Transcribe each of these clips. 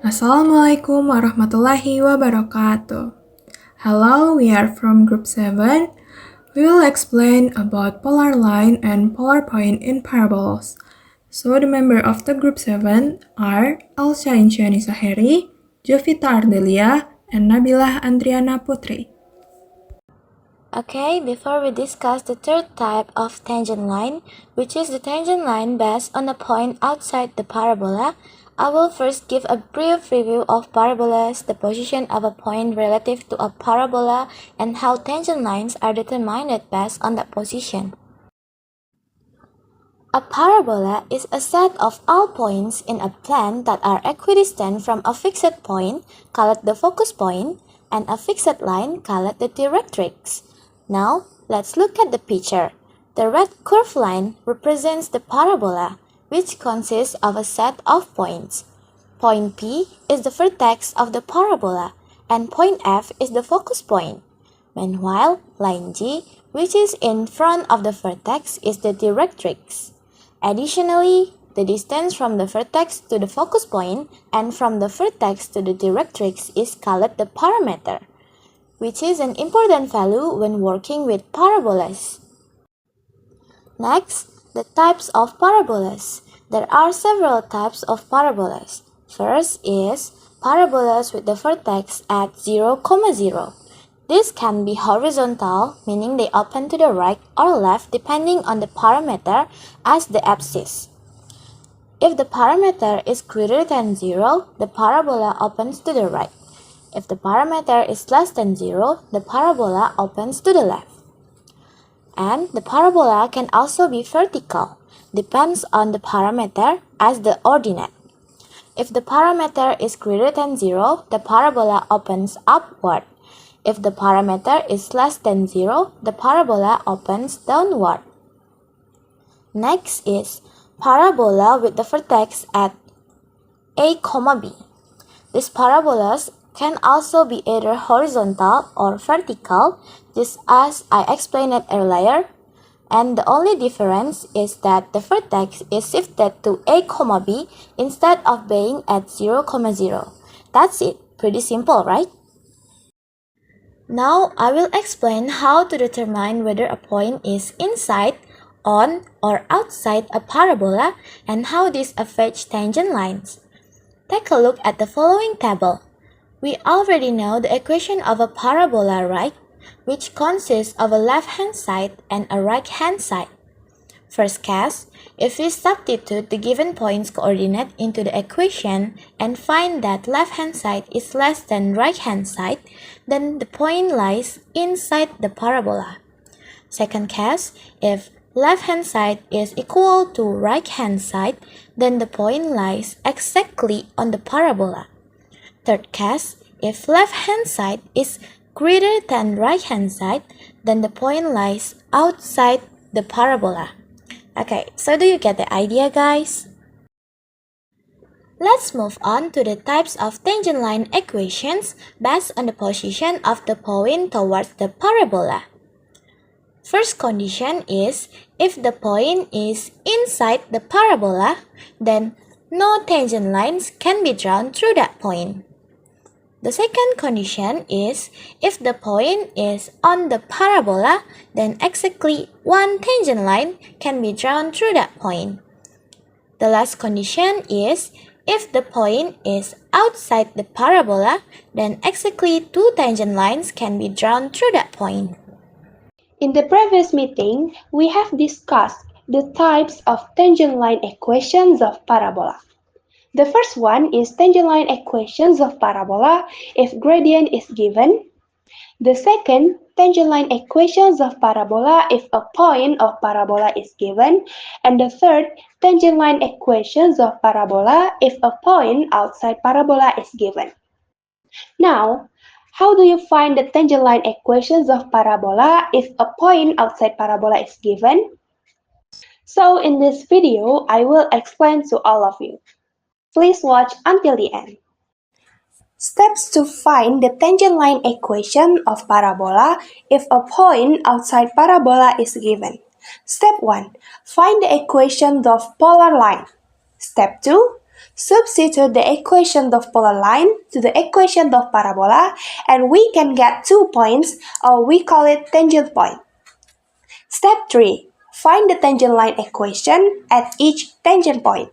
Assalamualaikum warahmatullahi wabarakatuh. Hello, we are from Group 7. We will explain about polar line and polar point in parabolas. So the member of the Group 7 are Elsya Insani Saheri, Jovita Ardelia, and Nabilah Andriana Putri. Okay, before we discuss the third type of tangent line, which is the tangent line based on a point outside the parabola, I will first give a brief review of parabolas, the position of a point relative to a parabola, and how tangent lines are determined based on that position. A parabola is a set of all points in a plane that are equidistant from a fixed point, called the focus point, and a fixed line called the directrix. Now, let's look at the picture. The red curved line represents the parabola, which consists of a set of points. Point P is the vertex of the parabola, and point F is the focus point. Meanwhile, line G, which is in front of the vertex, is the directrix. Additionally, the distance from the vertex to the focus point and from the vertex to the directrix is called the parameter, which is an important value when working with parabolas. Next, the types of parabolas. There are several types of parabolas. First is parabolas with the vertex at 0, 0. This can be horizontal, meaning they open to the right or left depending on the parameter as the axis. If the parameter is greater than 0, the parabola opens to the right. If the parameter is less than 0, the parabola opens to the left. And the parabola can also be vertical, depends on the parameter as the ordinate. If the parameter is greater than 0, the parabola opens upward. If the parameter is less than 0, the parabola opens downward. Next is parabola with the vertex at A, B. These parabolas can also be either horizontal or vertical, just as I explained it earlier, and the only difference is that the vertex is shifted to A, B instead of being at 0, 0. That's it, pretty simple, right? Now I will explain how to determine whether a point is inside, on, or outside a parabola and how this affects tangent lines. Take a look at the following table. We already know the equation of a parabola, right? Which consists of a left-hand side and a right-hand side. First case, if we substitute the given point's coordinate into the equation and find that left-hand side is less than right-hand side, then the point lies inside the parabola. Second case, if left-hand side is equal to right-hand side, then the point lies exactly on the parabola. Third case, if left-hand side is greater than right-hand side, then the point lies outside the parabola. Okay, so do you get the idea, guys? Let's move on to the types of tangent line equations based on the position of the point towards the parabola. First condition is, if the point is inside the parabola, then no tangent lines can be drawn through that point. The second condition is, if the point is on the parabola, then exactly one tangent line can be drawn through that point. The last condition is, if the point is outside the parabola, then exactly two tangent lines can be drawn through that point. In the previous meeting, we have discussed the types of tangent line equations of parabola. The first one is tangent line equations of parabola if gradient is given. The second, tangent line equations of parabola if a point of parabola is given. And the third, tangent line equations of parabola if a point outside parabola is given. Now, how do you find the tangent line equations of parabola if a point outside parabola is given? So in this video, I will explain to all of you. Please watch until the end. Steps to find the tangent line equation of parabola if a point outside parabola is given. Step 1. Find the equation of polar line. Step 2. Substitute the equation of polar line to the equation of parabola and we can get 2 points, or we call it tangent point. Step 3. Find the tangent line equation at each tangent point.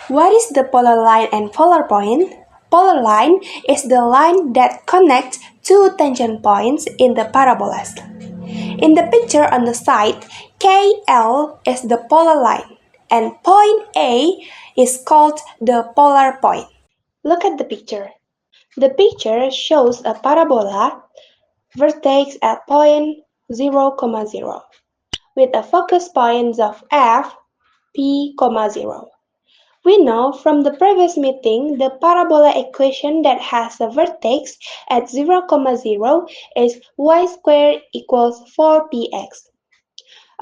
What is the polar line and polar point? Polar line is the line that connects two tangent points in the parabolas. In the picture on the side, KL is the polar line, and point A is called the polar point. Look at the picture. The picture shows a parabola vertex at point 0, 0, with a focus point of f, p, 0. We know from the previous meeting the parabola equation that has a vertex at 0, 0 is y squared equals 4px.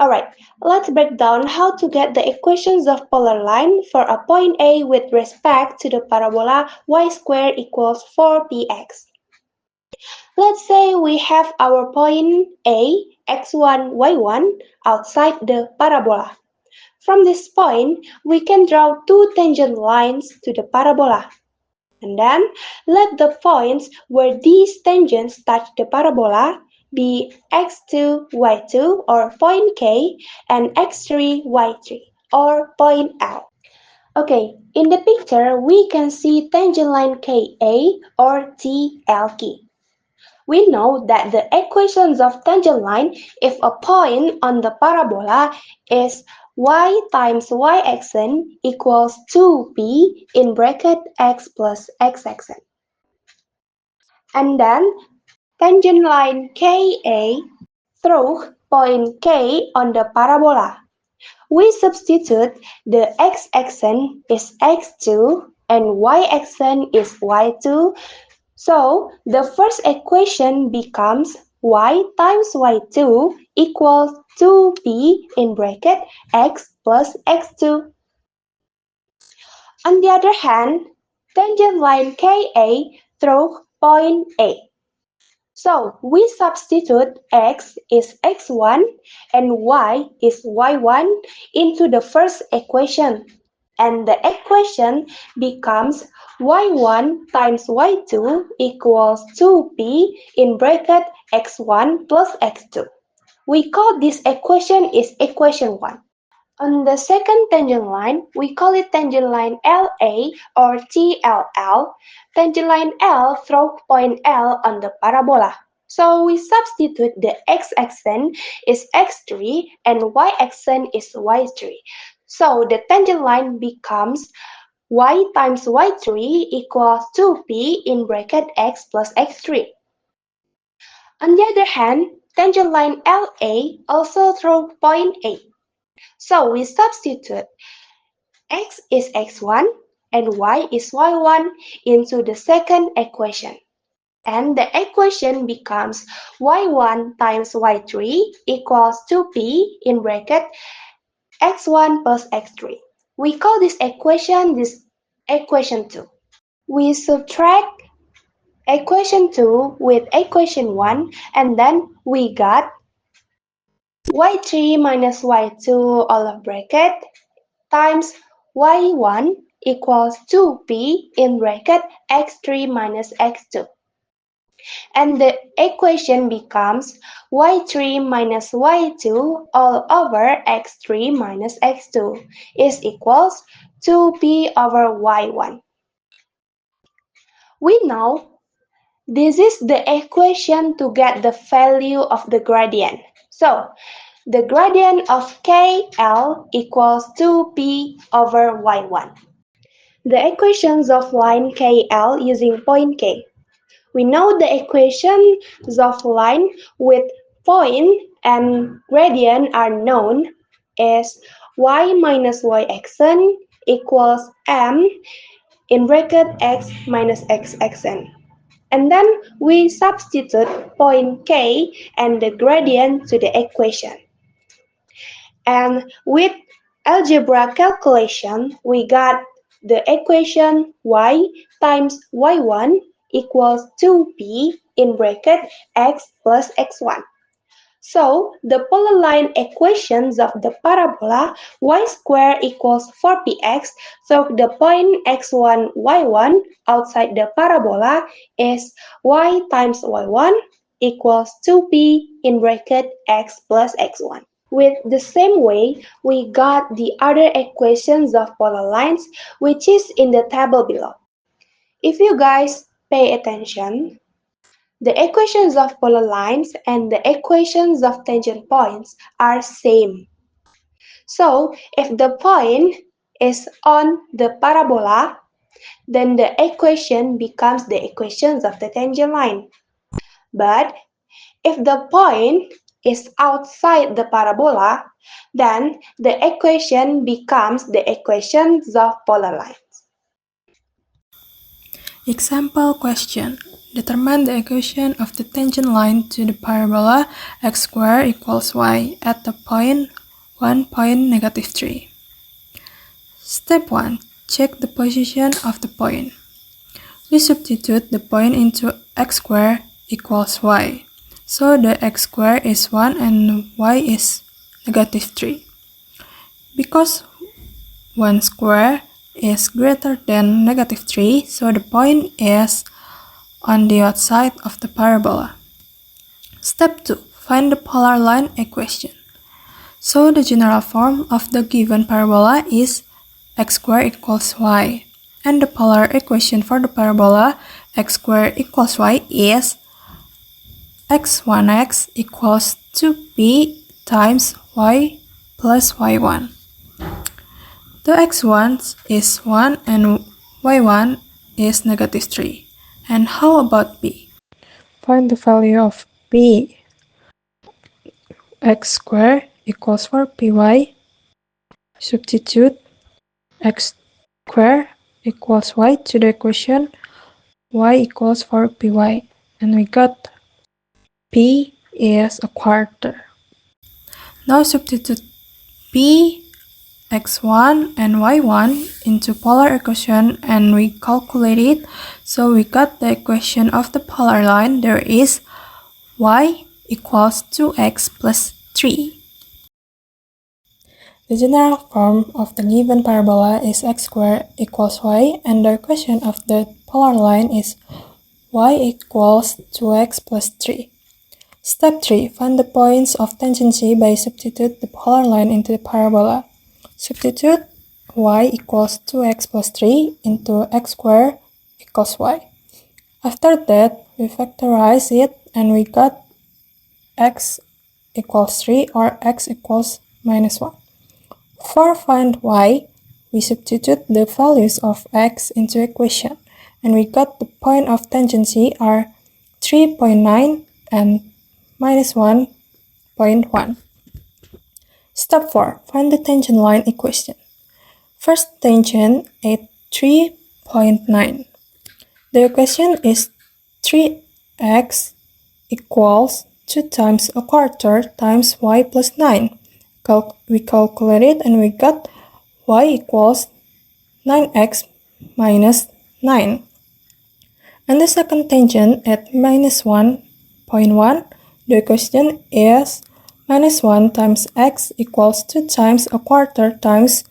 Alright, let's break down how to get the equations of polar line for a point A with respect to the parabola y squared equals 4px. Let's say we have our point A, x1, y1 outside the parabola. From this point, we can draw two tangent lines to the parabola. And then, let the points where these tangents touch the parabola be x2, y2 or point K and x3, y3 or point L. Okay, in the picture, we can see tangent line KA or TLK. We know that the equations of tangent line if a point on the parabola is y times y xn equals 2p in bracket x plus x xn. And then tangent line KA through point K on the parabola. We substitute the x xn is x2 and y xn is y2. So, the first equation becomes y times y2 equals 2p in bracket x plus x2. On the other hand, tangent line KA through point A. So, we substitute x is x1 and y is y1 into the first equation. And the equation becomes y1 times y2 equals 2p in bracket x1 plus x2. We call this equation is equation 1. On the second tangent line, we call it tangent line LA or TLL. Tangent line L through point L on the parabola. So we substitute the x-axis is x3 and y-axis is y3. So the tangent line becomes y times y3 equals 2p in bracket x plus x3. On the other hand, tangent line LA also through point A. So we substitute x is x1 and y is y1 into the second equation. And the equation becomes y1 times y3 equals 2p in bracket x1 plus x3. We call this equation equation 2. We subtract equation 2 with equation 1 and then we got y3 minus y2 all of bracket times y1 equals 2p in bracket x3 minus x2. And the equation becomes y3 minus y2 all over x3 minus x2 is equals 2p over y1. We know this is the equation to get the value of the gradient. So, the gradient of KL equals 2p over y1. The equations of line KL using point K. We know the equations of line with point and gradient are known as y minus y xn equals m in bracket x minus x xn. And then we substitute point K and the gradient to the equation. And with algebra calculation, we got the equation y times y1 equals 2p in bracket x plus x1. So, the polar line equations of the parabola y squared equals 4px, so the point x1, y1 outside the parabola is y times y1 equals 2p in bracket x plus x1. With the same way, we got the other equations of polar lines, which is in the table below. If you guys pay attention, the equations of polar lines and the equations of tangent points are same. So, if the point is on the parabola, then the equation becomes the equations of the tangent line. But if the point is outside the parabola, then the equation becomes the equations of polar lines. Example question. Determine the equation of the tangent line to the parabola x squared equals y at the point 1.3. Step 1. Check the position of the point. We substitute the point into x squared equals y. So the x squared is 1 and y is -3. Because 1 square is greater than -3, so the point is on the outside of the parabola. Step 2. Find the polar line equation. So the general form of the given parabola is x squared equals y. And the polar equation for the parabola x squared equals y is x1x equals 2p times y plus y1. The x1 is 1 and y1 is -3. And how about p? Find the value of p. X squared equals 4py. Substitute x squared equals y to the equation y equals 4py. And we got p is a quarter. Now substitute p, x1 and y1 into polar equation and we calculate it. So we got the equation of the polar line. There is y equals 2x plus 3. The general form of the given parabola is x squared equals y and the equation of the polar line is y equals 2x plus 3. Step 3. Find the points of tangency by substitute the polar line into the parabola. Substitute y equals 2x plus 3 into x squared equals y. After that, we factorize it and we got x equals 3 or x equals -1. For find y, we substitute the values of x into equation and we got the point of tangency are 3.9 and -1.1. Step 4. Find the tangent line equation. First tangent at 3.9. The equation is 3x equals 2 times a quarter times y plus 9. We calculate it and we got y equals 9x minus 9. And the second tangent at -1.1, the equation is -1 times x equals 2 times a quarter times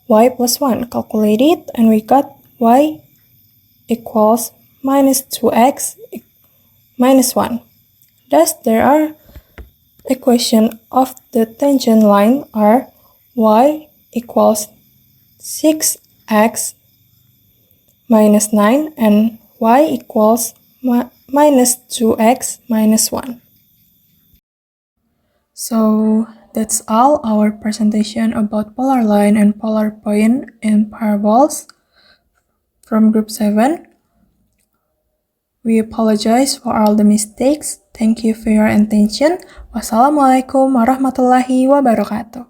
y plus 1. Calculate it and we got y equals -2x minus 1. Thus, there are equation of the tangent line are y equals 6x minus 9 and y equals minus 2x minus 1. So that's all our presentation about polar line and polar point in parabolas from group 7. We apologize for all the mistakes. Thank you for your attention. Wassalamualaikum warahmatullahi wabarakatuh.